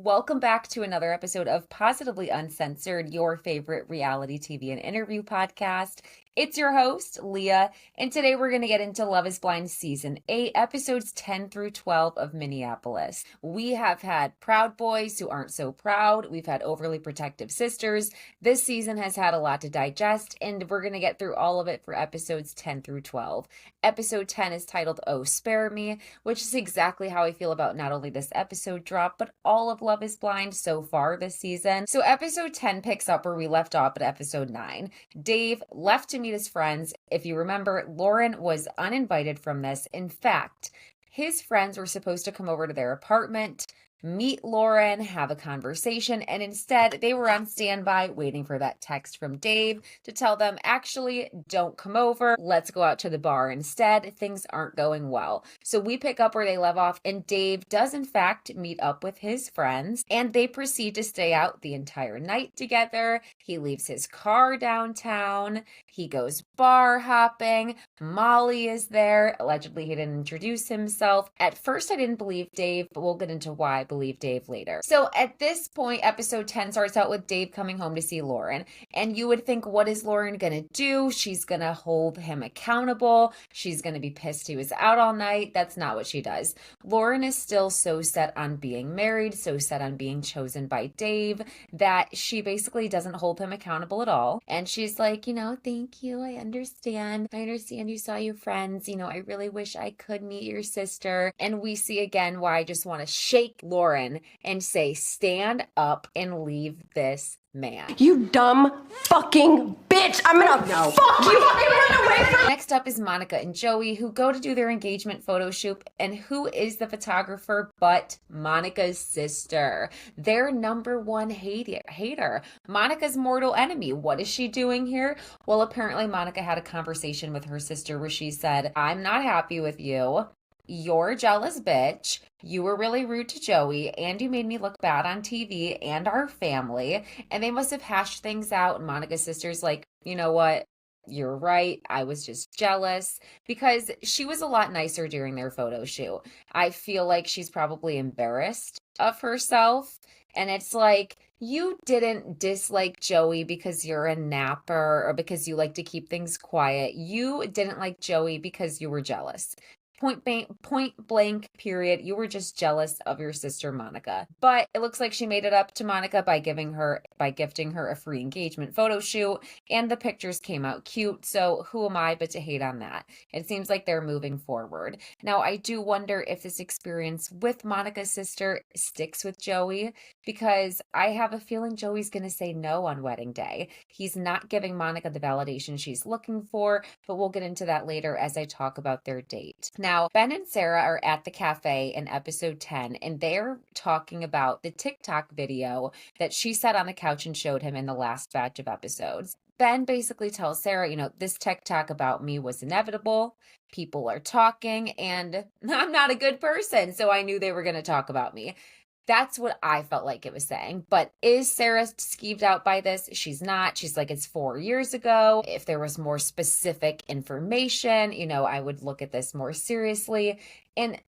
Welcome back to another episode of Positively Uncensored, your favorite reality TV and interview podcast. It's your host, Leah, and today we're going to get into Love is Blind Season 8, episodes 10 through 12 of Minneapolis. We have had proud boys who aren't so proud. We've had overly protective sisters. This season has had a lot to digest, and we're going to get through all of it for episodes 10 through 12. Episode 10 is titled Oh Spare Me, which is exactly how I feel about not only this episode drop, but all of Love is Blind so far this season. So episode 10 picks up where we left off at episode 9. Dave left to meet his friends. If you remember, Lauren was uninvited from this. In fact, his friends were supposed to come over to their apartment, meet Lauren, have a conversation, and instead they were on standby waiting for that text from Dave to tell them, actually, don't come over. Let's go out to the bar instead. Things aren't going well. So we pick up where they left off, and Dave does in fact meet up with his friends, and they proceed to stay out the entire night together. He leaves his car downtown. He goes bar hopping. Molly is there. Allegedly, he didn't introduce himself. At first, I didn't believe Dave, but we'll get into why I believe Dave later. So at this point, episode 10 starts out with Dave coming home to see Lauren. And you would think, what is Lauren going to do? She's going to hold him accountable. She's going to be pissed he was out all night. That's not what she does. Lauren is still so set on being married, so set on being chosen by Dave, that she basically doesn't hold him accountable at all. And she's like, thank you. I understand you saw your friends. I really wish I could meet your sister. And we see again why I just want to shake Lauren and say, stand up and leave this man. You dumb fucking bitch. I'm gonna fuck you. Run away from. Next up is Monica and Joey, who go to do their engagement photo shoot. And who is the photographer but Monica's sister? Their number one hater. Monica's mortal enemy. What is she doing here? Well, apparently Monica had a conversation with her sister where she said, I'm not happy with you. You're a jealous bitch. You were really rude to Joey, and you made me look bad on TV and our family. And they must have hashed things out. And Monica's sister's like, you know what? You're right. I was just jealous, because she was a lot nicer during their photo shoot. I feel like she's probably embarrassed of herself. And it's like, you didn't dislike Joey because you're a napper or because you like to keep things quiet. You didn't like Joey because you were jealous. Point blank, period. You were just jealous of your sister, Monica. But it looks like she made it up to Monica by gifting her a free engagement photo shoot, and the pictures came out cute. So who am I but to hate on that? It seems like they're moving forward. Now, I do wonder if this experience with Monica's sister sticks with Joey, because I have a feeling Joey's going to say no on wedding day. He's not giving Monica the validation she's looking for, but we'll get into that later as I talk about their date. Now, Ben and Sarah are at the cafe in episode 10, and they're talking about the TikTok video that she sat on the couch and showed him in the last batch of episodes. Ben basically tells Sarah, this TikTok about me was inevitable. People are talking, and I'm not a good person, so I knew they were going to talk about me. That's what I felt like it was saying. But is Sarah skeeved out by this? She's not. She's like, it's 4 years ago. If there was more specific information, I would look at this more seriously. And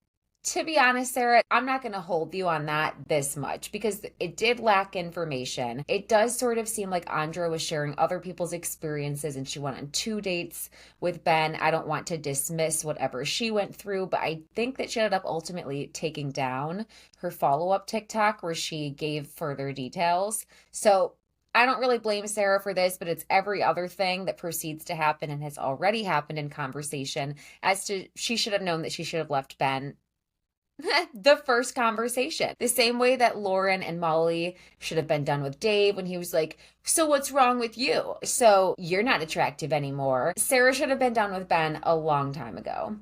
to be honest, Sarah, I'm not going to hold you on that this much, because it did lack information. It does sort of seem like Andra was sharing other people's experiences, and she went on 2 dates with Ben. I don't want to dismiss whatever she went through, but I think that she ended up ultimately taking down her follow-up TikTok where she gave further details. So I don't really blame Sarah for this, but it's every other thing that proceeds to happen and has already happened in conversation as to she should have known that she should have left Ben the first conversation. The same way that Lauren and Molly should have been done with Dave when he was like, so what's wrong with you? So you're not attractive anymore. Sarah should have been done with Ben a long time ago.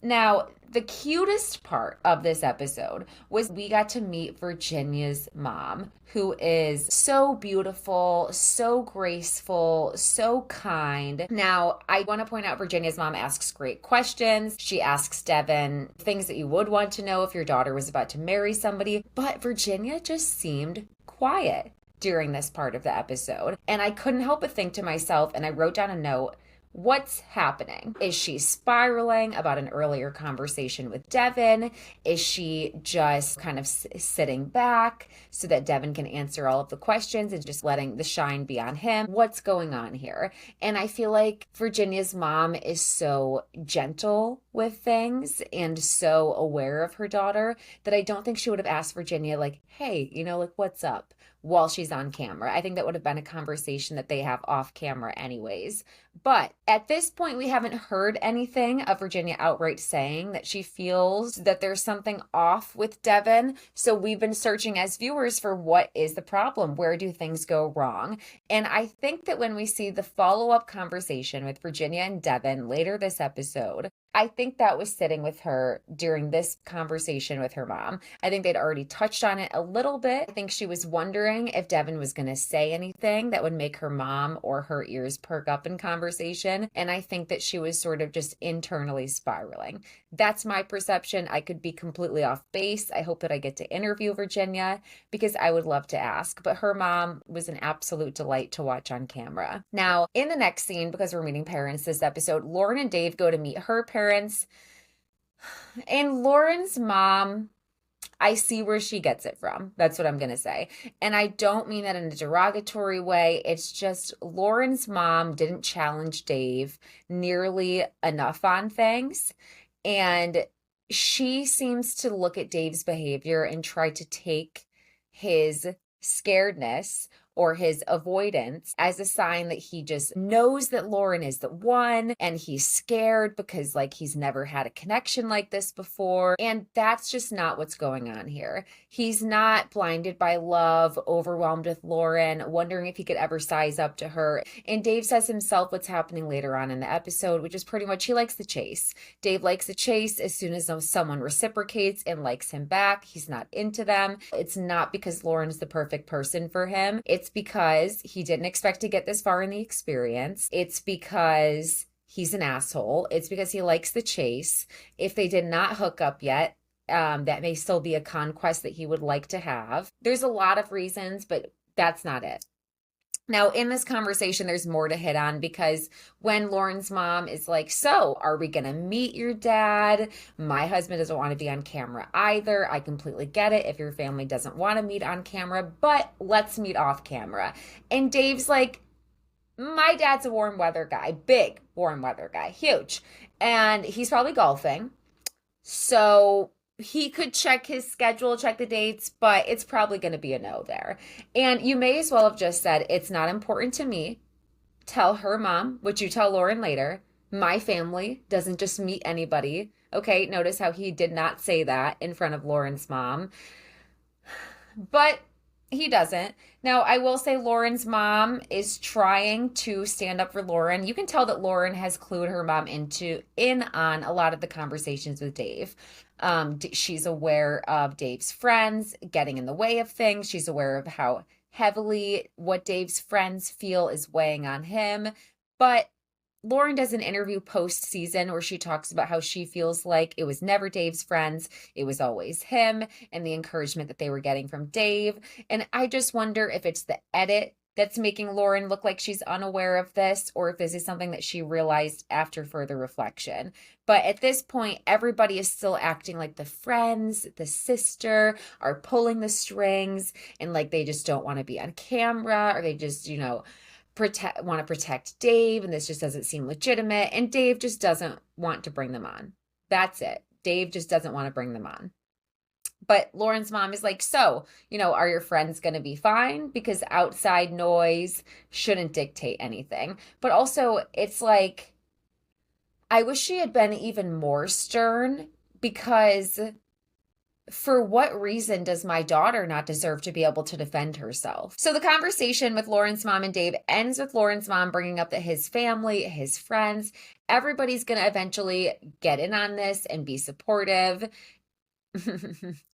Now, the cutest part of this episode was we got to meet Virginia's mom, who is so beautiful, so graceful, so kind. Now, I want to point out Virginia's mom asks great questions. She asks Devon things that you would want to know if your daughter was about to marry somebody, but Virginia just seemed quiet during this part of the episode. And I couldn't help but think to myself, and I wrote down a note, What's happening? Is she spiraling about an earlier conversation with Devon? Is she just kind of sitting back so that Devon can answer all of the questions and just letting the shine be on him? What's going on here? And I feel like Virginia's mom is so gentle with things and so aware of her daughter that I don't think she would have asked Virginia, like, hey, like, what's up? While she's on camera. I think that would have been a conversation that they have off camera anyways. But at this point, we haven't heard anything of Virginia outright saying that she feels that there's something off with Devon. So we've been searching as viewers for what is the problem? Where do things go wrong? And I think that when we see the follow-up conversation with Virginia and Devon later this episode, I think that was sitting with her during this conversation with her mom. I think they'd already touched on it a little bit. I think she was wondering if Devon was going to say anything that would make her mom or her ears perk up in conversation. And I think that she was sort of just internally spiraling. That's my perception. I could be completely off base. I hope that I get to interview Virginia because I would love to ask. But her mom was an absolute delight to watch on camera. Now, in the next scene, because we're meeting parents this episode, Lauren and Dave go to meet her parents. And Lauren's mom, I see where she gets it from. That's what I'm going to say. And I don't mean that in a derogatory way. It's just Lauren's mom didn't challenge Dave nearly enough on things. And she seems to look at Dave's behavior and try to take his scaredness or his avoidance as a sign that he just knows that Lauren is the one and he's scared because he's never had a connection like this before. And that's just not what's going on here. He's not blinded by love, overwhelmed with Lauren, wondering if he could ever size up to her. And Dave says himself what's happening later on in the episode, which is pretty much he likes the chase. Dave likes the chase as soon as someone reciprocates and likes him back. He's not into them. It's not because Lauren's the perfect person for him. It's because he didn't expect to get this far in the experience. It's because he's an asshole. It's because he likes the chase. If they did not hook up yet, that may still be a conquest that he would like to have. There's a lot of reasons, but that's not it. Now, in this conversation, there's more to hit on because when Lauren's mom is like, so are we going to meet your dad? My husband doesn't want to be on camera either. I completely get it if your family doesn't want to meet on camera, but let's meet off camera. And Dave's like, my dad's a warm weather guy, big warm weather guy, huge. And he's probably golfing. So he could check his schedule, check the dates, but it's probably going to be a no there. And you may as well have just said, it's not important to me. Tell her mom, which you tell Lauren later. My family doesn't just meet anybody. Okay, notice how he did not say that in front of Lauren's mom. But he doesn't. Now, I will say Lauren's mom is trying to stand up for Lauren. You can tell that Lauren has clued her mom in on a lot of the conversations with Dave. She's aware of Dave's friends getting in the way of things. She's aware of how heavily what Dave's friends feel is weighing on him. But Lauren does an interview post-season where she talks about how she feels like it was never Dave's friends. It was always him and the encouragement that they were getting from Dave. And I just wonder if it's the edit that's making Lauren look like she's unaware of this or if this is something that she realized after further reflection. But at this point, everybody is still acting like the friends, the sister are pulling the strings and they just don't want to be on camera or they just, want to protect Dave and this just doesn't seem legitimate and Dave just doesn't want to bring them on. That's it. Dave just doesn't want to bring them on. But Lauren's mom is like, so, are your friends going to be fine? Because outside noise shouldn't dictate anything. But also it's like, I wish she had been even more stern because for what reason does my daughter not deserve to be able to defend herself? So the conversation with Lauren's mom and Dave ends with Lauren's mom bringing up that his family, his friends, everybody's going to eventually get in on this and be supportive.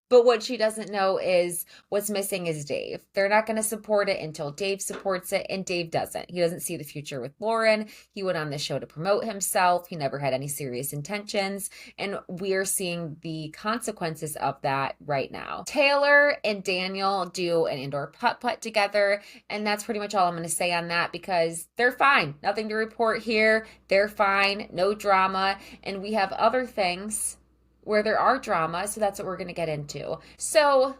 But what she doesn't know is what's missing is Dave. They're not going to support it until Dave supports it, and Dave doesn't. He doesn't see the future with Lauren. He went on the show to promote himself. He never had any serious intentions, and we're seeing the consequences of that right now. Taylor and Daniel do an indoor putt-putt together, and that's pretty much all I'm going to say on that because they're fine. Nothing to report here. They're fine. No drama, and we have other things where there are drama, so that's what we're going to get into. So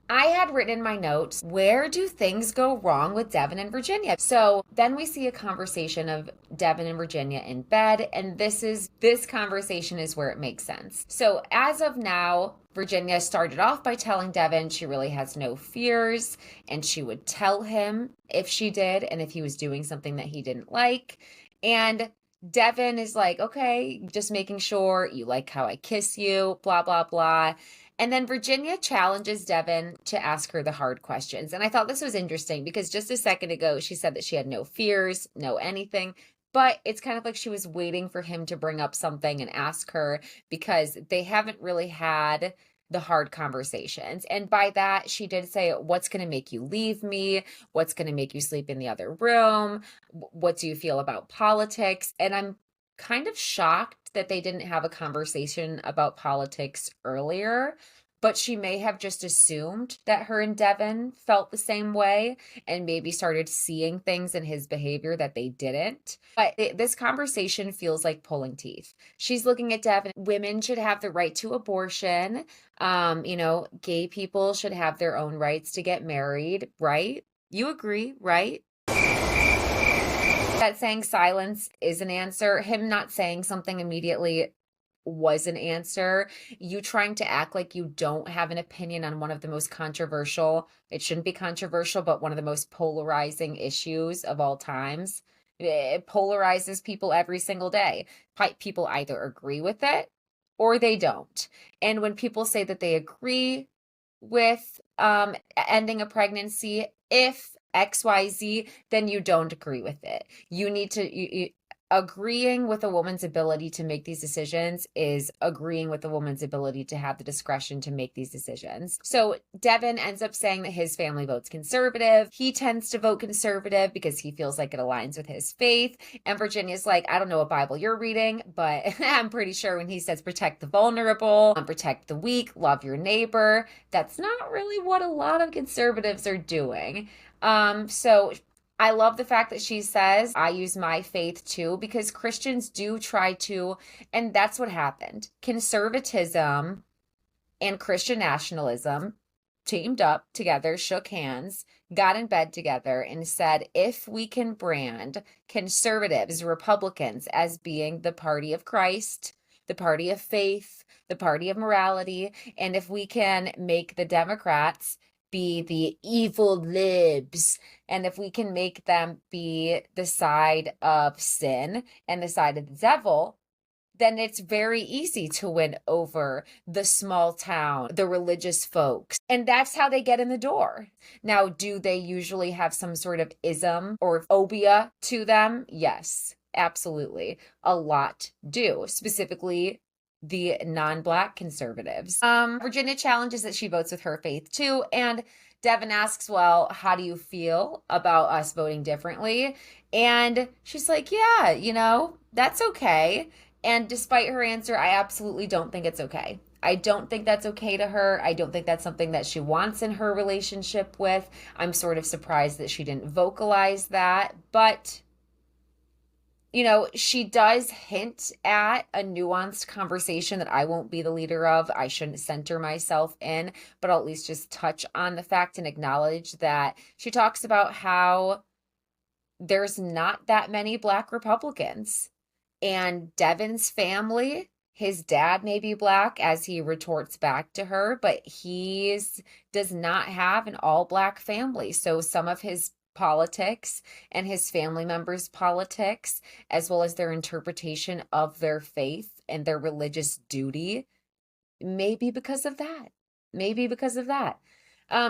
I had written in my notes, where do things go wrong with Devon and Virginia? So then we see a conversation of Devon and Virginia in bed, and this conversation is where it makes sense. So as of now, Virginia started off by telling Devon she really has no fears, and she would tell him if she did, and if he was doing something that he didn't like. And Devon is like, okay, just making sure you like how I kiss you, blah, blah, blah. And then Virginia challenges Devon to ask her the hard questions. And I thought this was interesting because just a second ago, she said that she had no fears, no anything. But it's kind of like she was waiting for him to bring up something and ask her because they haven't really had the hard conversations. And by that, she did say, what's going to make you leave me? What's going to make you sleep in the other room? What do you feel about politics? And I'm kind of shocked that they didn't have a conversation about politics earlier, but she may have just assumed that her and Devon felt the same way and maybe started seeing things in his behavior that they didn't. But this conversation feels like pulling teeth. She's looking at Devon. Women should have the right to abortion. Gay people should have their own rights to get married, right? You agree, right? That saying silence is an answer. Him not saying something immediately was an answer. You trying to act like you don't have an opinion on one of the most controversial, it shouldn't be controversial, but one of the most polarizing issues of all times. It polarizes people every single day. People either agree with it or they don't. And when people say that they agree with ending a pregnancy, if XYZ, then you don't agree with it. You need to, agreeing with a woman's ability to make these decisions is agreeing with a woman's ability to have the discretion to make these decisions. So Devon ends up saying that his family votes conservative. He tends to vote conservative because he feels like it aligns with his faith. And Virginia's like, I don't know what Bible you're reading, but I'm pretty sure when he says protect the vulnerable, protect the weak, love your neighbor, that's not really what a lot of conservatives are doing. So I love the fact that she says, I use my faith too, because Christians do try to, and that's what happened. Conservatism and Christian nationalism teamed up together, shook hands, got in bed together, and said, if we can brand conservatives, Republicans, as being the party of Christ, the party of faith, the party of morality, and if we can make the Democrats be the evil libs, and if we can make them be the side of sin and the side of the devil, then it's very easy to win over the small town, the religious folks. And that's how they get in the door. Now, do they usually have some sort of ism or phobia to them? Yes, absolutely. A lot do, specifically the non-Black conservatives. Virginia challenges that she votes with her faith too. And Devon asks, well, how do you feel about us voting differently? And she's like, yeah, that's okay. And despite her answer, I absolutely don't think it's okay. I don't think that's okay to her. I don't think that's something that she wants in her relationship with. I'm sort of surprised that she didn't vocalize that, but she does hint at a nuanced conversation that I won't be the leader of. I shouldn't center myself in, but I'll at least just touch on the fact and acknowledge that she talks about how there's not that many Black Republicans. And Devon's family, his dad may be Black, as he retorts back to her, but he does not have an all-Black family. So some of his politics and his family members' politics, as well as their interpretation of their faith and their religious duty, maybe because of that.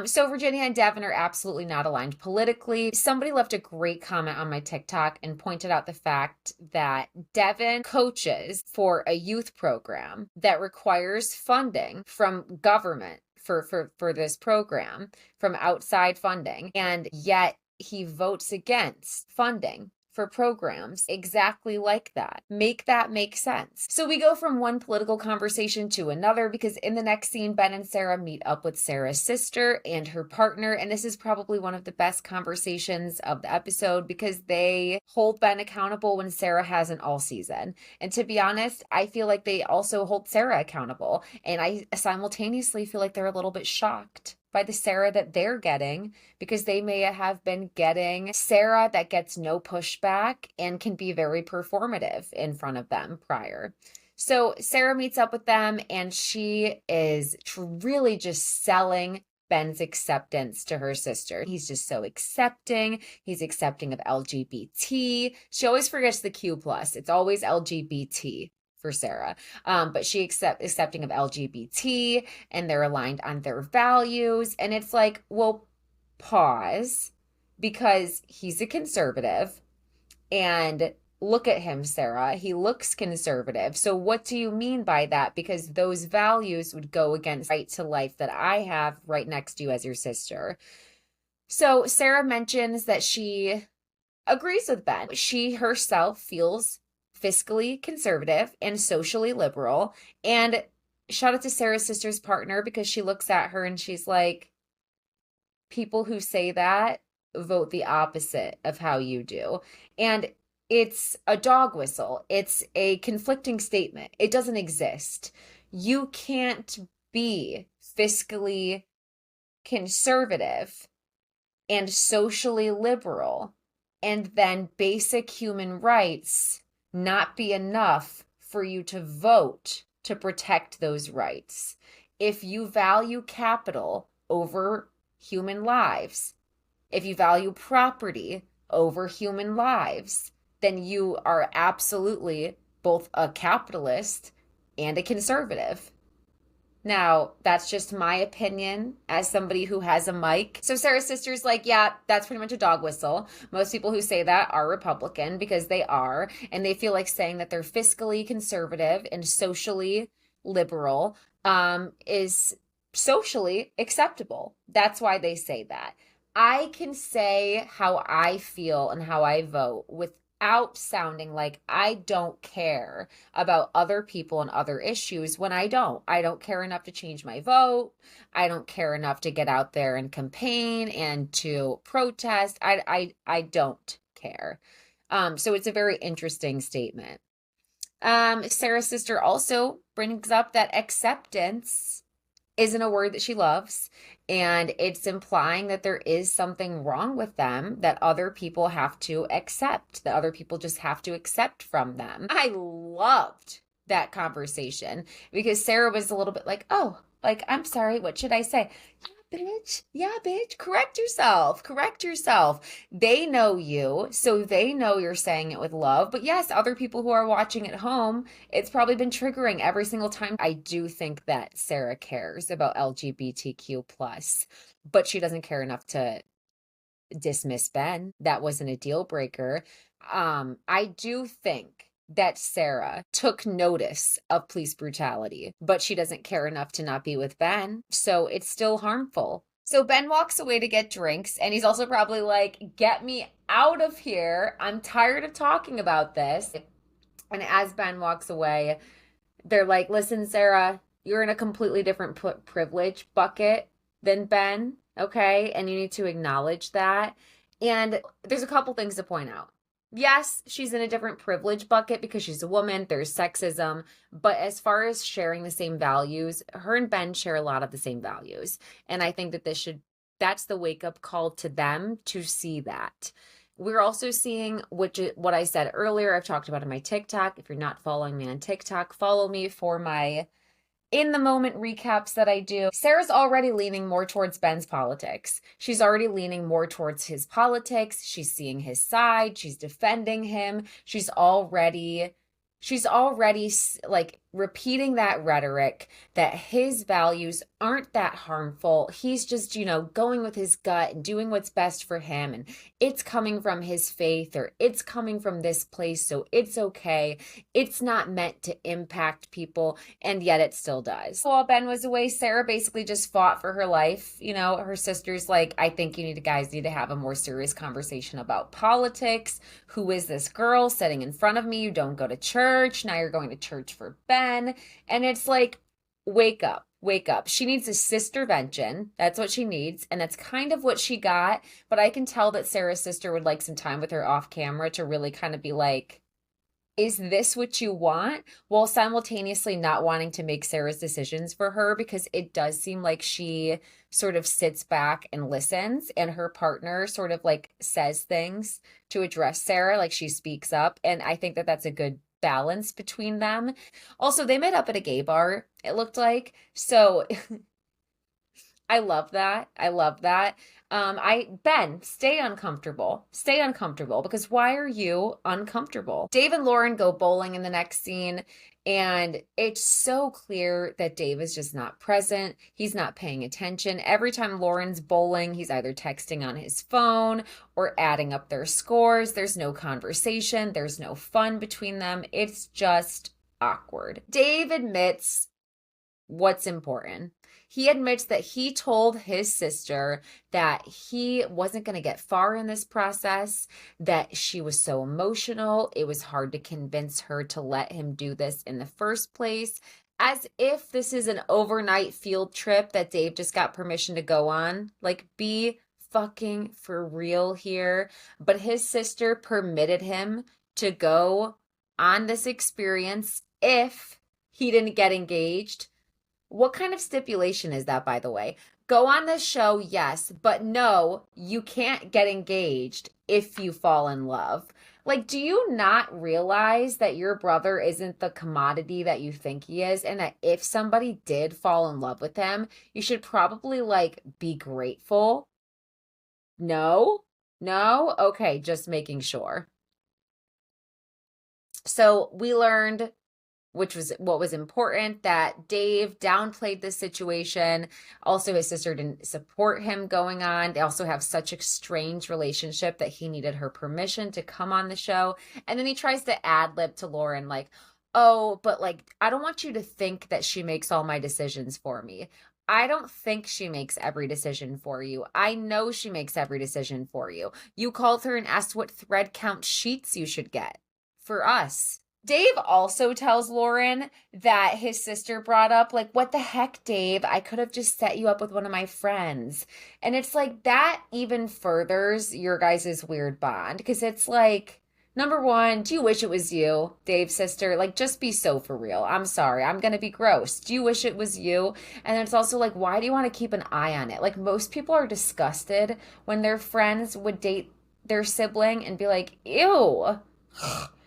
So Virginia and Devon are absolutely not aligned politically. Somebody left a great comment on my TikTok and pointed out the fact that Devon coaches for a youth program that requires funding from government for this program from outside funding, and yet he votes against funding for programs exactly like that. Make that make sense. So we go from one political conversation to another, because in the next scene, Ben and Sarah meet up with Sarah's sister and her partner. And this is probably one of the best conversations of the episode, because they hold Ben accountable when Sarah hasn't all season. And to be honest, I feel like they also hold Sarah accountable. And I simultaneously feel like they're a little bit shocked by the Sarah that they're getting, because they may have been getting Sarah that gets no pushback and can be very performative in front of them prior. So Sarah meets up with them, and she is really just selling Ben's acceptance to her sister. He's just so accepting. He's accepting of LGBT. She always forgets the Q plus. It's always LGBT for Sarah. But she accepting of LGBT, and they're aligned on their values. And it's like, well, pause, because he's a conservative, and look at him, Sarah. He looks conservative. So what do you mean by that? Because those values would go against right to life that I have right next to you as your sister. So Sarah mentions that she agrees with Ben. She herself feels fiscally conservative and socially liberal. And shout out to Sarah's sister's partner, because she looks at her and she's like, people who say that vote the opposite of how you do. And it's a dog whistle. It's a conflicting statement. It doesn't exist. You can't be fiscally conservative and socially liberal and then basic human rights not be enough for you to vote to protect those rights. If you value capital over human lives, if you value property over human lives, then you are absolutely both a capitalist and a conservative. Now, that's just my opinion as somebody who has a mic. So Sarah's sister's like, yeah, that's pretty much a dog whistle. Most people who say that are Republican, because they are, and they feel like saying that they're fiscally conservative and socially liberal is socially acceptable. That's why they say that. I can say how I feel and how I vote without sounding like I don't care about other people and other issues, when I don't. I don't care enough to change my vote. I don't care enough to get out there and campaign and to protest. I don't care. So it's a very interesting statement. Sarah's sister also brings up that acceptance isn't a word that she loves, and it's implying that there is something wrong with them that other people have to accept, that other people just have to accept from them. I loved that conversation, because Sarah was a little bit like, oh, like, I'm sorry, what should I say? Yeah, bitch, correct yourself. They know you, so they know you're saying it with love. But yes, other people who are watching at home, it's probably been triggering every single time. I do think that Sarah cares about LGBTQ+, but she doesn't care enough to dismiss Ben. That wasn't a deal breaker. I do think that Sarah took notice of police brutality, but she doesn't care enough to not be with Ben. So it's still harmful. So Ben walks away to get drinks, and he's also probably like, get me out of here. I'm tired of talking about this. And as Ben walks away, they're like, listen, Sarah, you're in a completely different privilege bucket than Ben, okay? And you need to acknowledge that. And there's a couple things to point out. Yes, she's in a different privilege bucket because she's a woman. There's sexism. But as far as sharing the same values, her and Ben share a lot of the same values. And I think that that's the wake-up call to them to see that. We're also seeing, which is what I said earlier, I've talked about in my TikTok. If you're not following me on TikTok, follow me for my in the moment recaps that I do. Sarah's already leaning more towards Ben's politics. She's already leaning more towards his politics. She's seeing his side. She's defending him. She's already like repeating that rhetoric that his values aren't that harmful. He's just, going with his gut and doing what's best for him. And it's coming from his faith, or it's coming from this place. So it's okay. It's not meant to impact people. And yet it still does. While Ben was away, Sarah basically just fought for her life. Her sister's like, I think guys need to have a more serious conversation about politics. Who is this girl sitting in front of me? You don't go to church. Now you're going to church for Ben. And it's like, wake up, wake up. She needs a sistervention. That's what she needs. And that's kind of what she got. But I can tell that Sarah's sister would like some time with her off camera to really kind of be like, is this what you want? While simultaneously not wanting to make Sarah's decisions for her, because it does seem like she sort of sits back and listens, and her partner sort of like says things to address Sarah, like she speaks up. And I think that that's a good balance between them. Also, they met up at a gay bar, it looked like. So I love that. I love that. Ben, stay uncomfortable. Stay uncomfortable, because why are you uncomfortable? Dave and Lauren go bowling in the next scene, and it's so clear that Dave is just not present. He's not paying attention. Every time Lauren's bowling, he's either texting on his phone or adding up their scores. There's no conversation. There's no fun between them. It's just awkward. Dave admits what's important. He admits that he told his sister that he wasn't going to get far in this process, that she was so emotional, it was hard to convince her to let him do this in the first place, as if this is an overnight field trip that Dave just got permission to go on. Like, be fucking for real here. But his sister permitted him to go on this experience if he didn't get engaged. What kind of stipulation is that, by the way? Go on this show, yes, but no, you can't get engaged if you fall in love. Like, do you not realize that your brother isn't the commodity that you think he is, and that if somebody did fall in love with him, you should probably, be grateful? No? No? Okay, just making sure. So we learned, which was what was important, that Dave downplayed the situation. Also, his sister didn't support him going on. They also have such a strange relationship that he needed her permission to come on the show. And then he tries to ad-lib to Lauren, like, oh, but I don't want you to think that she makes all my decisions for me. I don't think she makes every decision for you. I know she makes every decision for you. You called her and asked what thread count sheets you should get for us. Dave also tells Lauren that his sister brought up, what the heck, Dave? I could have just set you up with one of my friends. And it's that even furthers your guys' weird bond, because it's number one, do you wish it was you, Dave's sister? Just be so for real. I'm sorry. I'm going to be gross. Do you wish it was you? And it's also why do you want to keep an eye on it? Most people are disgusted when their friends would date their sibling and be like, ew.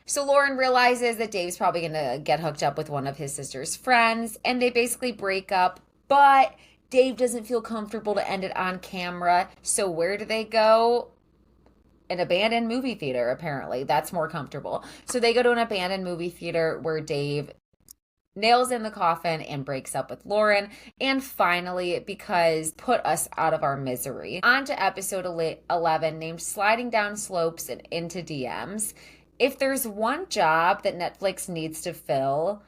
So Lauren realizes that Dave's probably going to get hooked up with one of his sister's friends, and they basically break up, but Dave doesn't feel comfortable to end it on camera. So where do they go? An abandoned movie theater, apparently. That's more comfortable. So they go to an abandoned movie theater where Dave nails in the coffin and breaks up with Lauren. And finally, because put us out of our misery, on to episode 11, named Sliding Down Slopes and Into DMs. If there's one job that Netflix needs to fill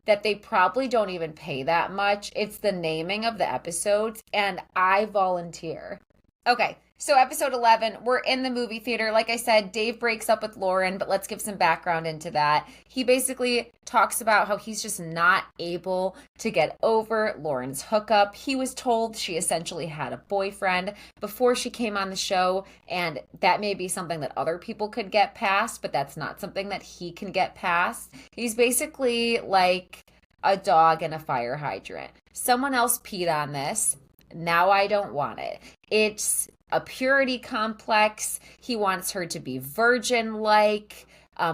that they probably don't even pay that much, it's the naming of the episodes, and I volunteer. Okay, so episode 11, we're in the movie theater. Like I said, Dave breaks up with Lauren, but let's give some background into that. He basically talks about how he's just not able to get over Lauren's hookup. He was told she essentially had a boyfriend before she came on the show, and that may be something that other people could get past, but that's not something that he can get past. He's basically like a dog in a fire hydrant. Someone else peed on this. Now I don't want it. It's a purity complex. He wants her to be virgin-like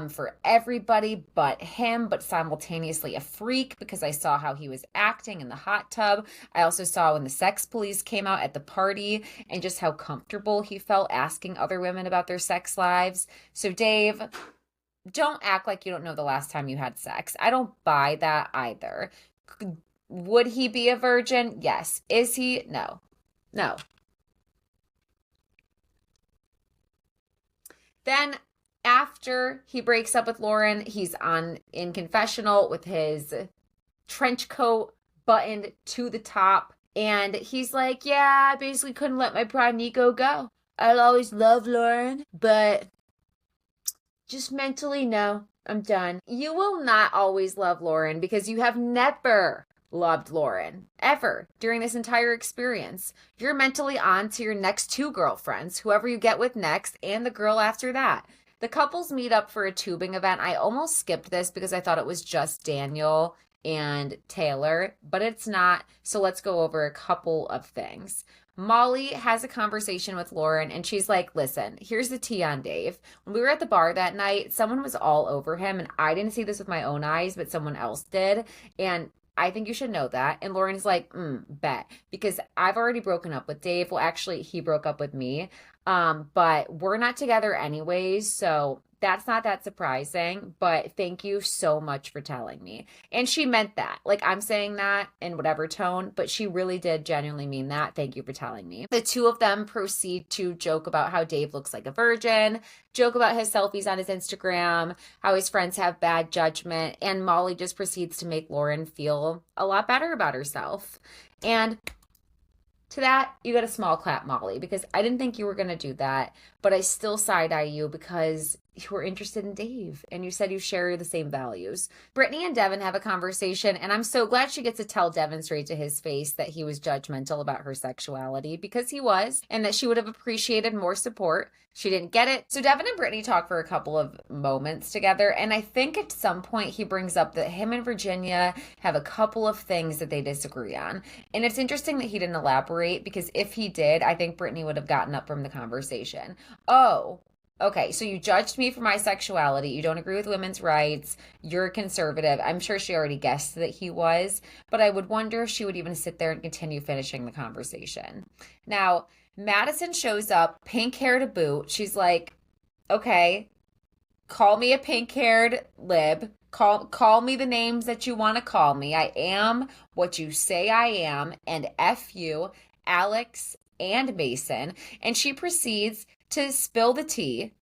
for everybody but him, but simultaneously a freak, because I saw how he was acting in the hot tub. I also saw when the sex police came out at the party and just how comfortable he felt asking other women about their sex lives. So Dave, don't act like you don't know the last time you had sex. I don't buy that either. Would he be a virgin? Yes. Is he? No. No. Then after he breaks up with Lauren, he's in confessional with his trench coat buttoned to the top. And he's like, yeah, I basically couldn't let my pride and ego go. I'll always love Lauren, but just mentally, no, I'm done. You will not always love Lauren because you have never loved Lauren, ever, during this entire experience. You're mentally on to your next two girlfriends, whoever you get with next, and the girl after that. The couples meet up for a tubing event. I almost skipped this because I thought it was just Daniel and Taylor, but it's not. So let's go over a couple of things. Molly has a conversation with Lauren and she's like, listen, here's the tea on Dave. When we were at the bar that night, someone was all over him, and I didn't see this with my own eyes, but someone else did. And I think you should know that. And Lauren's like, bet. Because I've already broken up with Dave. Well, actually, he broke up with me. But we're not together anyways. So that's not that surprising. But thank you so much for telling me. And she meant that. Like, I'm saying that in whatever tone, but she really did genuinely mean that. Thank you for telling me. The two of them proceed to joke about how Dave looks like a virgin, joke about his selfies on his Instagram, how his friends have bad judgment, and Molly just proceeds to make Lauren feel a lot better about herself. And to that, you got a small clap, Molly, because I didn't think you were going to do that, but I still side-eye you because you were interested in Dave and you said you share the same values. Brittany and Devon have a conversation, and I'm so glad she gets to tell Devon straight to his face that he was judgmental about her sexuality, because he was, and that she would have appreciated more support. She didn't get it. So Devon and Brittany talk for a couple of moments together, and I think at some point he brings up that him and Virginia have a couple of things that they disagree on. And it's interesting that he didn't elaborate, because if he did, I think Brittany would have gotten up from the conversation. Oh, okay, so you judged me for my sexuality. You don't agree with women's rights. You're a conservative. I'm sure she already guessed that he was, but I would wonder if she would even sit there and continue finishing the conversation. Now, Madison shows up, pink hair to boot. She's like, okay, call me a pink-haired lib. Call me the names that you want to call me. I am what you say I am, and F you, Alex and Mason. And she proceeds to spill the tea,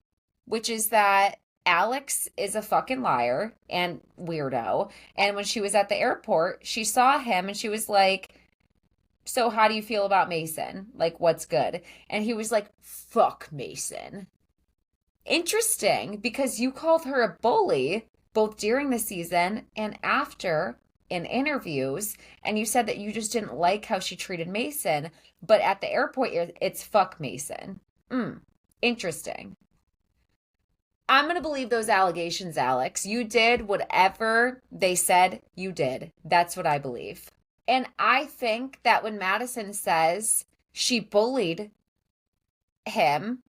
which is that Alex is a fucking liar and weirdo. And when she was at the airport, she saw him and she was like, so how do you feel about Mason? Like, what's good? And he was like, fuck Mason. Interesting, because you called her a bully both during the season and after in interviews, and you said that you just didn't like how she treated Mason, but at the airport, it's fuck Mason. Interesting. I'm going to believe those allegations, Alex. You did whatever they said you did. That's what I believe. And I think that when Madison says she bullied him,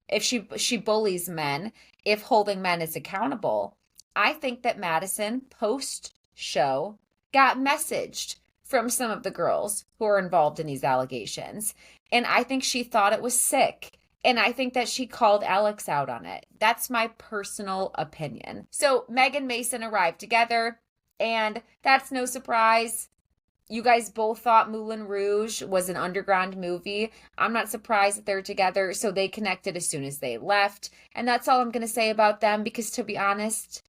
if she bullies men, if holding men is accountable, I think that Madison post-show got messaged from some of the girls who are involved in these allegations. And I think she thought it was sick. And I think that she called Alex out on it. That's my personal opinion. So Meg and Mason arrived together, and that's no surprise. You guys both thought Moulin Rouge was an underground movie. I'm not surprised that they're together, so they connected as soon as they left. And that's all I'm going to say about them, because to be honest,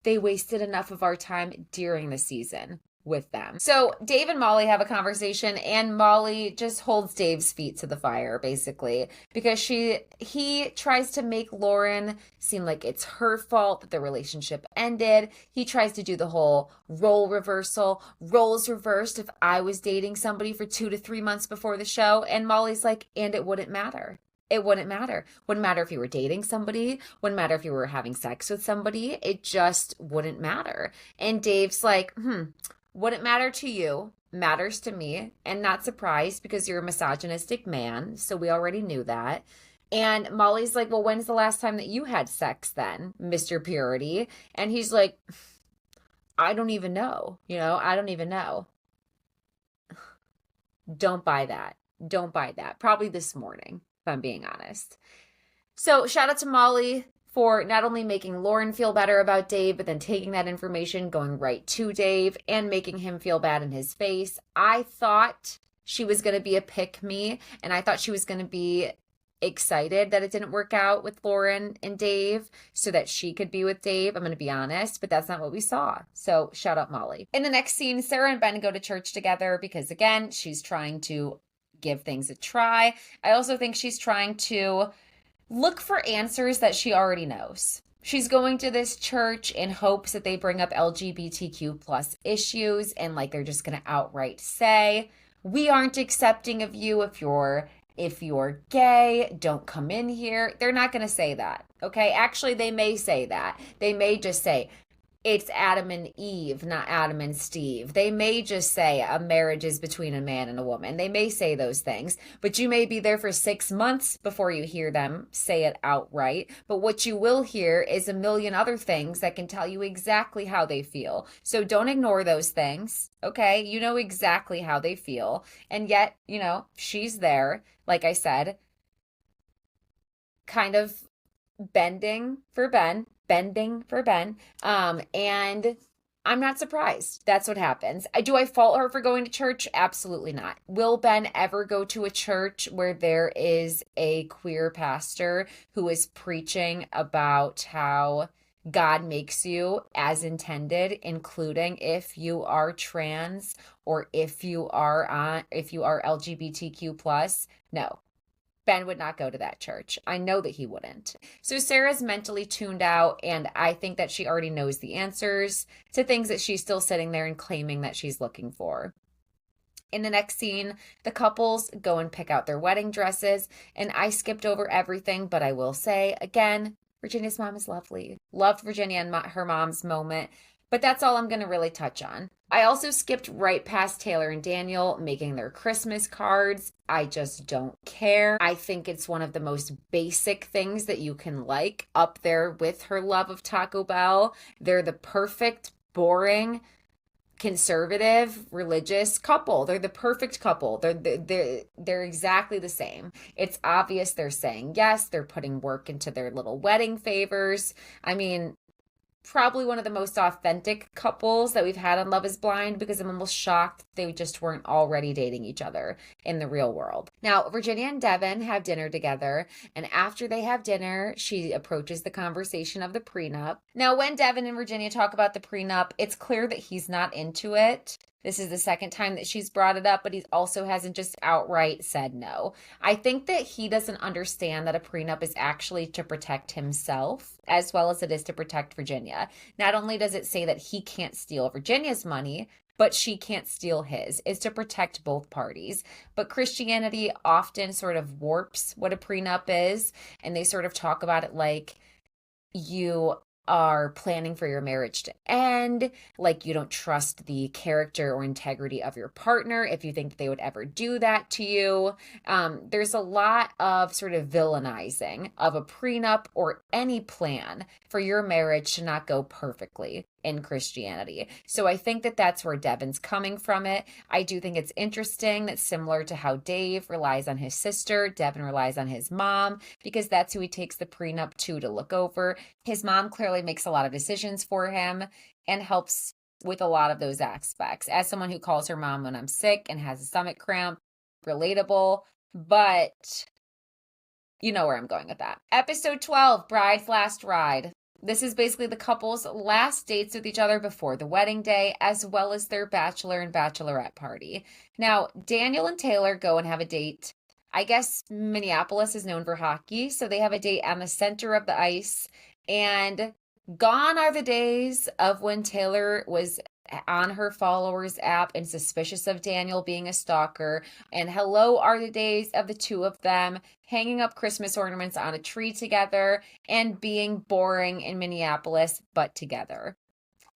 they wasted enough of our time during the season with them. So Dave and Molly have a conversation, and Molly just holds Dave's feet to the fire, basically, because he tries to make Lauren seem like it's her fault that the relationship ended. He tries to do the whole role reversal, roles reversed if I was dating somebody for 2 to 3 months before the show. And Molly's like, and it wouldn't matter. It wouldn't matter. Wouldn't matter if you were dating somebody. Wouldn't matter if you were having sex with somebody. It just wouldn't matter. And Dave's like, wouldn't matter to you, matters to me, and not surprised because you're a misogynistic man, so we already knew that. And Molly's like, well, when's the last time that you had sex then, Mr. Purity? And he's like, I don't even know, I don't even know. Don't buy that. Don't buy that. Probably this morning, if I'm being honest. So shout out to Molly for not only making Lauren feel better about Dave, but then taking that information, going right to Dave, and making him feel bad in his face. I thought she was going to be a pick me, and I thought she was going to be excited that it didn't work out with Lauren and Dave so that she could be with Dave. I'm going to be honest, but that's not what we saw. So shout out Molly. In the next scene, Sarah and Ben go to church together because, again, she's trying to give things a try. I also think she's trying to look for answers that she already knows. She's going to this church in hopes that they bring up LGBTQ plus issues and like they're just going to outright say, we aren't accepting of you if you're gay, don't come in here. They're not going to say that. Okay? Actually, they may say that. They may just say, it's Adam and Eve, not Adam and Steve. They may just say a marriage is between a man and a woman. They may say those things, but you may be there for 6 months before you hear them say it outright. But what you will hear is a million other things that can tell you exactly how they feel. So don't ignore those things, okay? You know exactly how they feel. And yet, she's there, like I said, kind of bending for Ben. And I'm not surprised. That's what happens. Do I fault her for going to church? Absolutely not. Will Ben ever go to a church where there is a queer pastor who is preaching about how God makes you as intended, including if you are trans or if you are LGBTQ plus? No. Ben would not go to that church. I know that he wouldn't. So Sarah's mentally tuned out, and I think that she already knows the answers to things that she's still sitting there and claiming that she's looking for. In the next scene, the couples go and pick out their wedding dresses, and I skipped over everything, but I will say, again, Virginia's mom is lovely. Loved Virginia and her mom's moment, but that's all I'm going to really touch on. I also skipped right past Taylor and Daniel making their Christmas cards. I just don't care. I think it's one of the most basic things that you can like, up there with her love of Taco Bell. They're the perfect, boring, conservative, religious couple. They're the perfect couple. They're exactly the same. It's obvious they're saying yes. They're putting work into their little wedding favors. I mean, probably one of the most authentic couples that we've had on Love is Blind, because I'm almost shocked they just weren't already dating each other in the real world. Now, Virginia and Devon have dinner together, and after they have dinner, she approaches the conversation of the prenup. Now, when Devon and Virginia talk about the prenup, it's clear that he's not into it. This is the second time that she's brought it up, but he also hasn't just outright said no. I think that he doesn't understand that a prenup is actually to protect himself as well as it is to protect Virginia. Not only does it say that he can't steal Virginia's money, but she can't steal his. It's to protect both parties. But Christianity often sort of warps what a prenup is, and they sort of talk about it like you are planning for your marriage to end, like you don't trust the character or integrity of your partner if you think they would ever do that to you. There's a lot of sort of villainizing of a prenup or any plan for your marriage to not go perfectly in Christianity. So I think that that's where Devon's coming from it. I do think it's interesting that, similar to how Dave relies on his sister, Devon relies on his mom, because that's who he takes the prenup to look over. His mom clearly makes a lot of decisions for him and helps with a lot of those aspects. As someone who calls her mom when I'm sick and has a stomach cramp, relatable, but you know where I'm going with that. Episode 12, Bride's Last Ride. This is basically the couple's last dates with each other before the wedding day, as well as their bachelor and bachelorette party. Now, Daniel and Taylor go and have a date. I guess Minneapolis is known for hockey, so they have a date on the center of the ice. And gone are the days of when Taylor was on her followers app and suspicious of Daniel being a stalker. And hello are the days of the two of them hanging up Christmas ornaments on a tree together and being boring in Minneapolis, but together.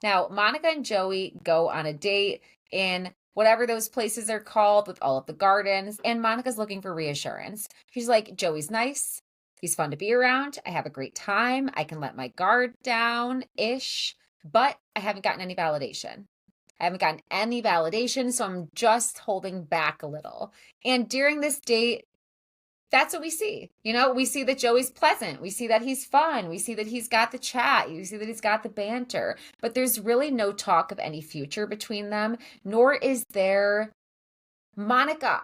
Now, Monica and Joey go on a date in whatever those places are called with all of the gardens, and Monica's looking for reassurance. She's like, Joey's nice. He's fun to be around. I have a great time. I can let my guard down-ish, but I haven't gotten any validation. So I'm just holding back a little. And during this date, That's what we see. We see that Joey's pleasant. We see that he's fun. We see that he's got the chat. We see that he's got the banter. But there's really no talk of any future between them, nor is there Monica,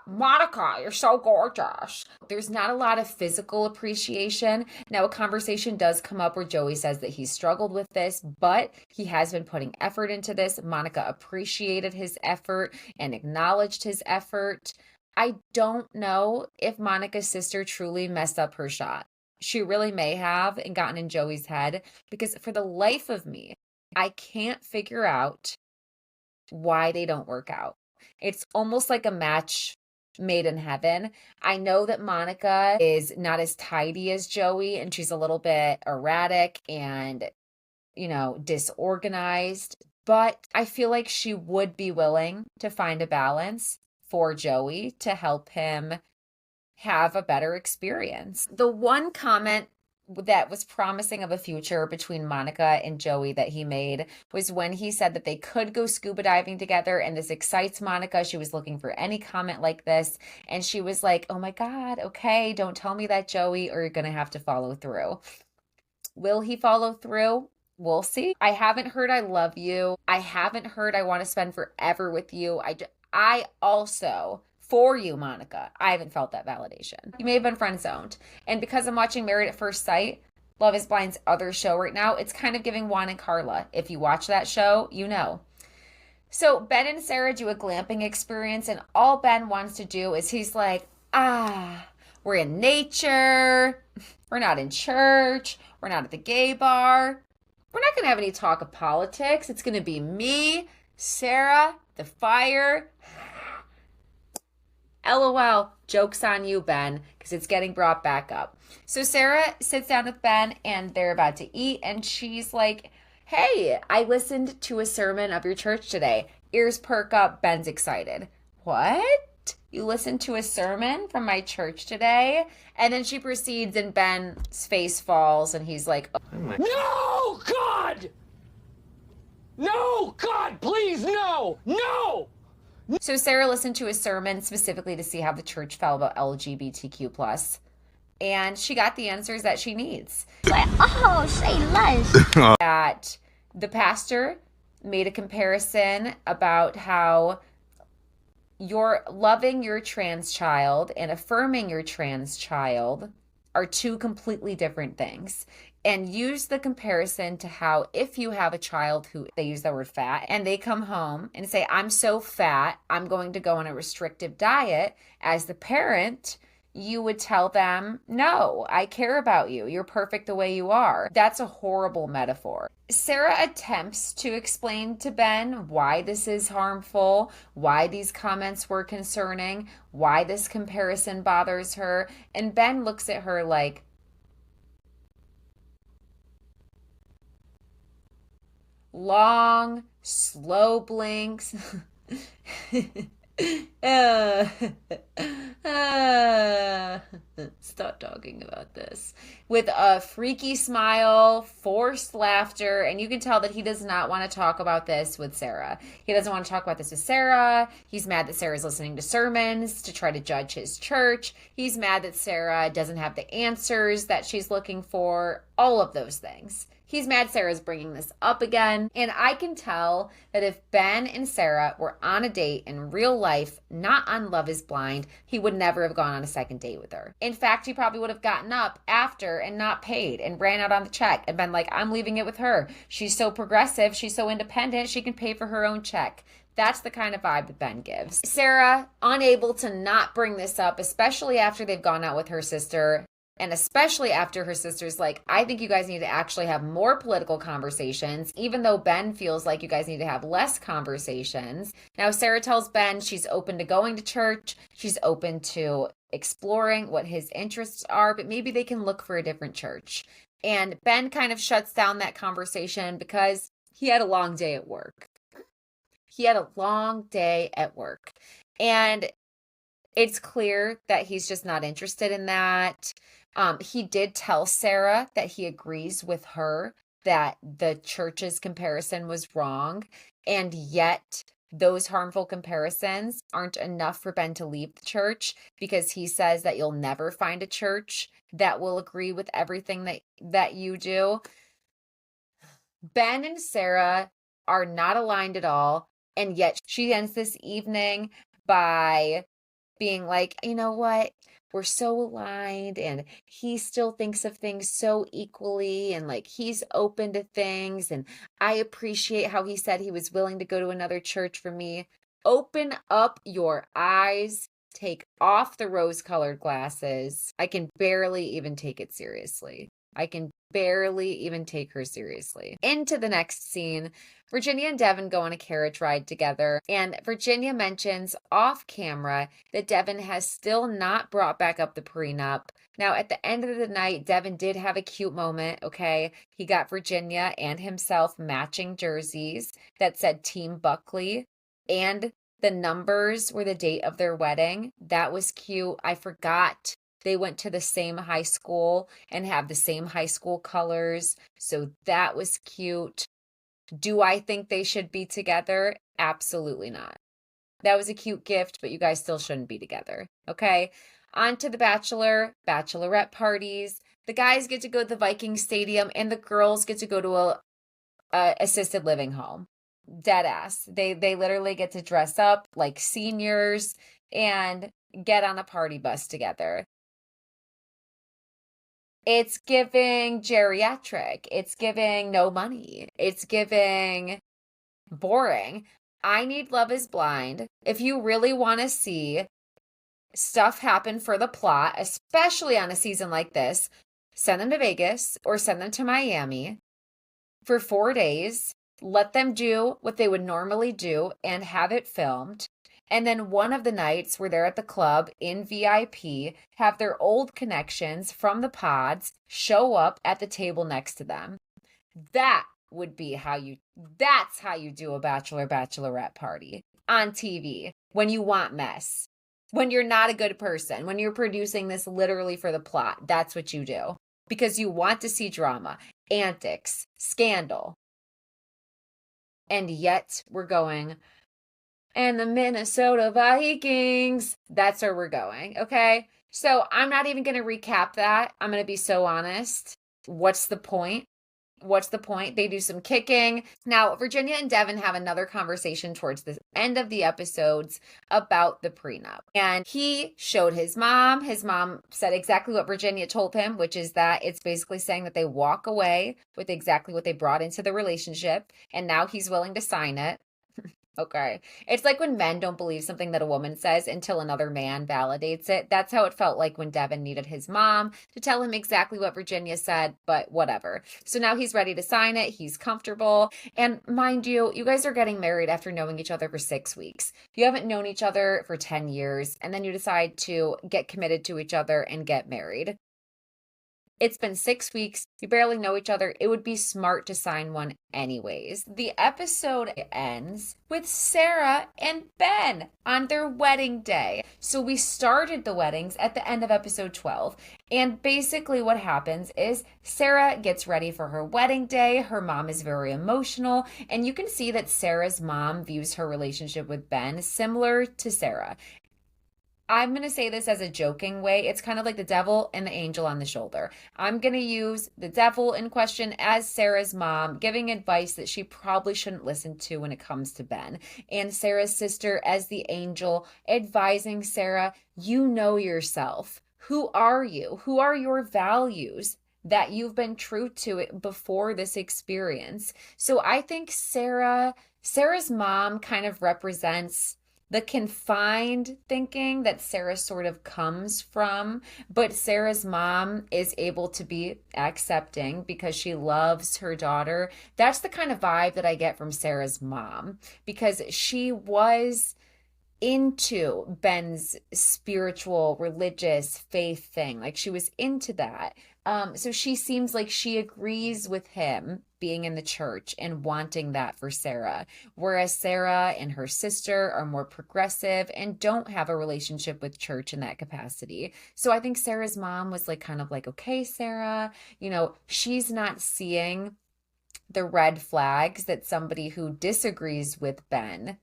you're so gorgeous. There's not a lot of physical appreciation. Now, a conversation does come up where Joey says that he's struggled with this, but he has been putting effort into this. Monica appreciated his effort and acknowledged his effort. I don't know if Monica's sister truly messed up her shot. She really may have and gotten in Joey's head, because for the life of me, I can't figure out why they don't work out. It's almost like a match made in heaven. I know that Monica is not as tidy as Joey, and she's a little bit erratic and, disorganized, but I feel like she would be willing to find a balance for Joey to help him have a better experience. The one comment that was promising of a future between Monica and Joey that he made was when he said that they could go scuba diving together, and this excites Monica. She was looking for any comment like this, and she was like, oh my God, okay, don't tell me that, Joey, or you're gonna have to follow through. Will he follow through? We'll see. I haven't heard I love you. I haven't heard I want to spend forever with you. I also, for you, Monica, I haven't felt that validation. You may have been friend zoned. And because I'm watching Married at First Sight, Love is Blind's other show right now, it's kind of giving Juan and Carla. If you watch that show, you know. So Ben and Sarah do a glamping experience, and all Ben wants to do is he's like, we're in nature. We're not in church. We're not at the gay bar. We're not going to have any talk of politics. It's going to be me, Sarah, the fire. LOL, joke's on you, Ben, because it's getting brought back up. So Sarah sits down with Ben, and they're about to eat, and she's like, hey, I listened to a sermon of your church today. Ears perk up, Ben's excited. What? You listened to a sermon from my church today? And then she proceeds, and Ben's face falls, and he's like, no, God! No, God, please, no! No! So Sarah listened to a sermon specifically to see how the church felt about LGBTQ+. And she got the answers that she needs. Like, oh, say less. That the pastor made a comparison about how you're loving your trans child and affirming your trans child are two completely different things. And use the comparison to how if you have a child who, they use the word fat, and they come home and say, I'm so fat, I'm going to go on a restrictive diet. As the parent, you would tell them, no, I care about you. You're perfect the way you are. That's a horrible metaphor. Sarah attempts to explain to Ben why this is harmful, why these comments were concerning, why this comparison bothers her. And Ben looks at her like, long, slow blinks. Stop talking about this. With a freaky smile, forced laughter, and you can tell that he does not want to talk about this with Sarah. He doesn't want to talk about this with Sarah. He's mad that Sarah's listening to sermons to try to judge his church. He's mad that Sarah doesn't have the answers that she's looking for. All of those things. He's mad Sarah's bringing this up again. And I can tell that if Ben and Sarah were on a date in real life, not on Love is Blind, he would never have gone on a second date with her. In fact, he probably would have gotten up after and not paid and ran out on the check and been like, I'm leaving it with her. She's so progressive. She's so independent. She can pay for her own check. That's the kind of vibe that Ben gives. Sarah, unable to not bring this up, especially after they've gone out with her sister, and especially after her sister's like, I think you guys need to actually have more political conversations, even though Ben feels like you guys need to have less conversations. Now, Sarah tells Ben she's open to going to church. She's open to exploring what his interests are, but maybe they can look for a different church. And Ben kind of shuts down that conversation because he had a long day at work. He had a long day at work. And it's clear that he's just not interested in that. He did tell Sarah that he agrees with her that the church's comparison was wrong. And yet those harmful comparisons aren't enough for Ben to leave the church, because he says that you'll never find a church that will agree with everything that you do. Ben and Sarah are not aligned at all, and yet she ends this evening by being like, you know what? We're so aligned, and he still thinks of things so equally, and like he's open to things, and I appreciate how he said he was willing to go to another church for me. Open up your eyes, take off the rose-colored glasses. I can barely even take it seriously. I can barely even take her seriously. Into the next scene, Virginia and Devon go on a carriage ride together, and Virginia mentions off camera that Devon has still not brought back up the prenup. Now, at the end of the night, Devon did have a cute moment, okay? He got Virginia and himself matching jerseys that said Team Buckley, and the numbers were the date of their wedding. That was cute. I forgot they went to the same high school and have the same high school colors. So that was cute. Do I think they should be together? Absolutely not. That was a cute gift, but you guys still shouldn't be together. Okay. On to the Bachelor, Bachelorette parties. The guys get to go to the Viking Stadium, and the girls get to go to a assisted living home. Dead ass. They literally get to dress up like seniors and get on a party bus together. It's giving geriatric. It's giving no money. It's giving boring. I need Love is Blind. If you really want to see stuff happen for the plot, especially on a season like this, send them to Vegas or send them to Miami for 4 days. Let them do what they would normally do and have it filmed. And then one of the nights where they're at the club in VIP, have their old connections from the pods show up at the table next to them. That would be that's how you do a Bachelor, Bachelorette party on TV when you want mess. When you're not a good person, when you're producing this literally for the plot, that's what you do. Because you want to see drama, antics, scandal. And yet we're going, and the Minnesota Vikings. That's where we're going, okay? So I'm not even going to recap that. I'm going to be so honest. What's the point? What's the point? They do some kicking. Now, Virginia and Devon have another conversation towards the end of the episodes about the prenup. And he showed his mom. His mom said exactly what Virginia told him, which is that it's basically saying that they walk away with exactly what they brought into the relationship. And now he's willing to sign it. Okay. It's like when men don't believe something that a woman says until another man validates it. That's how it felt like when Devon needed his mom to tell him exactly what Virginia said, but whatever. So now he's ready to sign it. He's comfortable. And mind you, you guys are getting married after knowing each other for 6 weeks. You haven't known each other for 10 years, and then you decide to get committed to each other and get married. It's been 6 weeks. You barely know each other. It would be smart to sign one anyways. The episode ends with Sarah and Ben on their wedding day. So we started the weddings at the end of episode 12. And basically what happens is Sarah gets ready for her wedding day. Her mom is very emotional. And you can see that Sarah's mom views her relationship with Ben similar to Sarah. I'm going to say this as a joking way. It's kind of like the devil and the angel on the shoulder. I'm going to use the devil in question as Sarah's mom, giving advice that she probably shouldn't listen to when it comes to Ben. And Sarah's sister as the angel, advising Sarah, you know yourself. Who are you? Who are your values that you've been true to it before this experience? So I think Sarah's mom kind of represents the confined thinking that Sarah sort of comes from, but Sarah's mom is able to be accepting because she loves her daughter. That's the kind of vibe that I get from Sarah's mom, because she was into Ben's spiritual, religious faith thing. Like she was into that. So she seems like she agrees with him being in the church and wanting that for Sarah. Whereas Sarah and her sister are more progressive and don't have a relationship with church in that capacity. So I think Sarah's mom was like, kind of like, okay, Sarah, she's not seeing the red flags that somebody who disagrees with Ben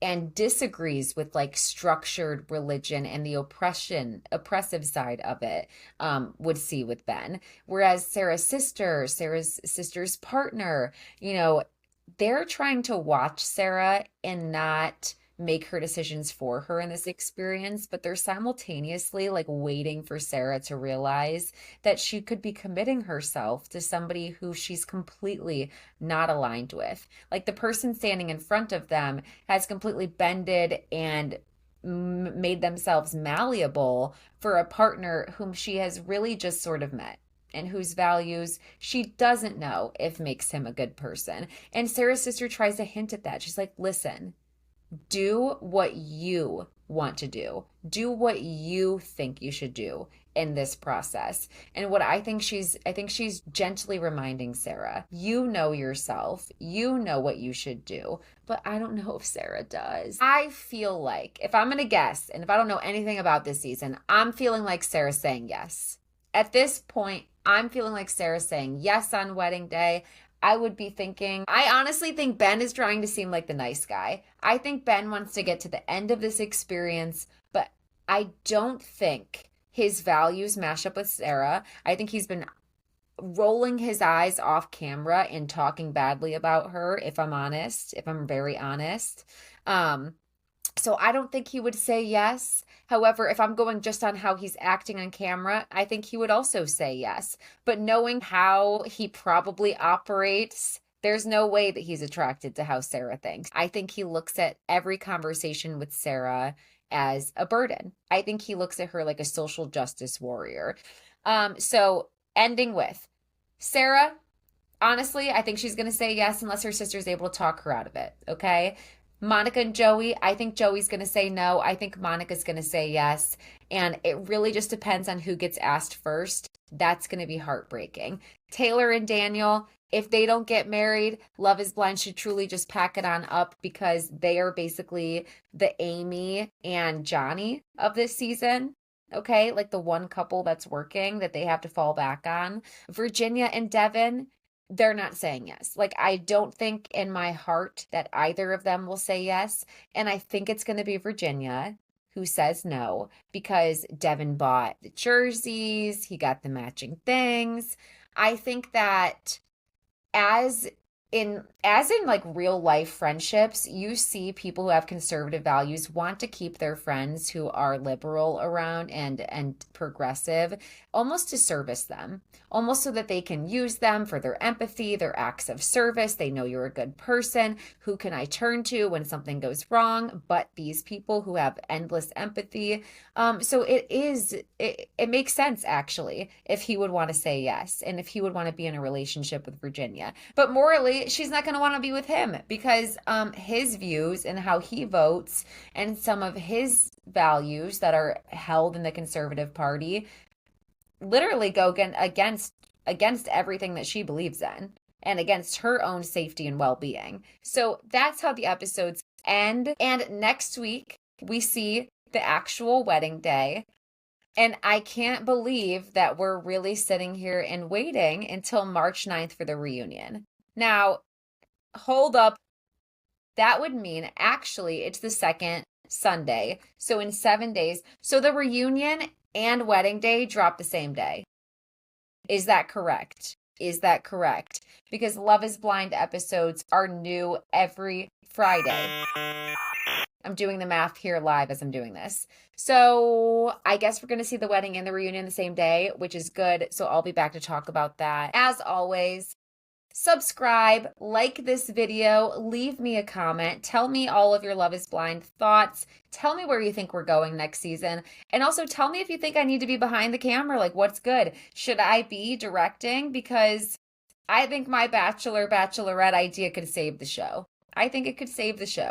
and disagrees with like structured religion and the oppressive side of it, would see with Ben. Whereas Sarah's sister's partner, you know, they're trying to watch Sarah and not make her decisions for her in this experience, but they're simultaneously like waiting for Sarah to realize that she could be committing herself to somebody who she's completely not aligned with. Like the person standing in front of them has completely bended and made themselves malleable for a partner whom she has really just sort of met and whose values she doesn't know if makes him a good person. And Sarah's sister tries to hint at that. She's like, listen, do what you want to do. Do what you think you should do in this process. And what I think she's gently reminding Sarah, you know yourself, you know what you should do, but I don't know if Sarah does. I feel like, if I'm going to guess, and if I don't know anything about this season, I'm feeling like Sarah's saying yes. At this point, I'm feeling like Sarah's saying yes on wedding day. I honestly think Ben is trying to seem like the nice guy. I think Ben wants to get to the end of this experience, but I don't think his values match up with Sarah. I think he's been rolling his eyes off camera and talking badly about her, if I'm very honest. So I don't think he would say yes. However, if I'm going just on how he's acting on camera, I think he would also say yes. But knowing how he probably operates, there's no way that he's attracted to how Sarah thinks. I think he looks at every conversation with Sarah as a burden. I think he looks at her like a social justice warrior. So ending with Sarah, honestly, I think she's going to say yes unless her sister's able to talk her out of it, okay? Monica and Joey, I think Joey's going to say no. I think Monica's going to say yes. And it really just depends on who gets asked first. That's going to be heartbreaking. Taylor and Daniel, if they don't get married, Love is Blind should truly just pack it on up because they are basically the Amy and Johnny of this season. Okay, like the one couple that's working that they have to fall back on. Virginia and Devon, they're not saying yes. Like, I don't think in my heart that either of them will say yes. And I think it's going to be Virginia who says no because Devon bought the jerseys, he got the matching things. I think that as in like real life friendships, you see people who have conservative values want to keep their friends who are liberal around and progressive, almost to service them, almost so that they can use them for their empathy, their acts of service. They know you're a good person. Who can I turn to when something goes wrong? But these people who have endless empathy. So it makes sense actually if he would want to say yes and if he would want to be in a relationship with Virginia. But morally, she's not going to want to be with him because his views and how he votes and some of his values that are held in the conservative party literally go against everything that she believes in and against her own safety and well-being. So that's how the episodes end. And next week we see the actual wedding day. And I can't believe that we're really sitting here and waiting until March 9th for the reunion. Now, hold up. That would mean actually it's the second Sunday. So in 7 days. So the reunion and wedding day drop the same day. Is that correct? Because Love is Blind episodes are new every Friday. I'm doing the math here live as I'm doing this. So I guess we're going to see the wedding and the reunion the same day, which is good. So I'll be back to talk about that. As always, subscribe, like this video, leave me a comment, tell me all of your Love is Blind thoughts, tell me where you think we're going next season, and also tell me if you think I need to be behind the camera, like what's good. Should I be directing? Because I think my Bachelor, Bachelorette idea could save the show. I think it could save the show.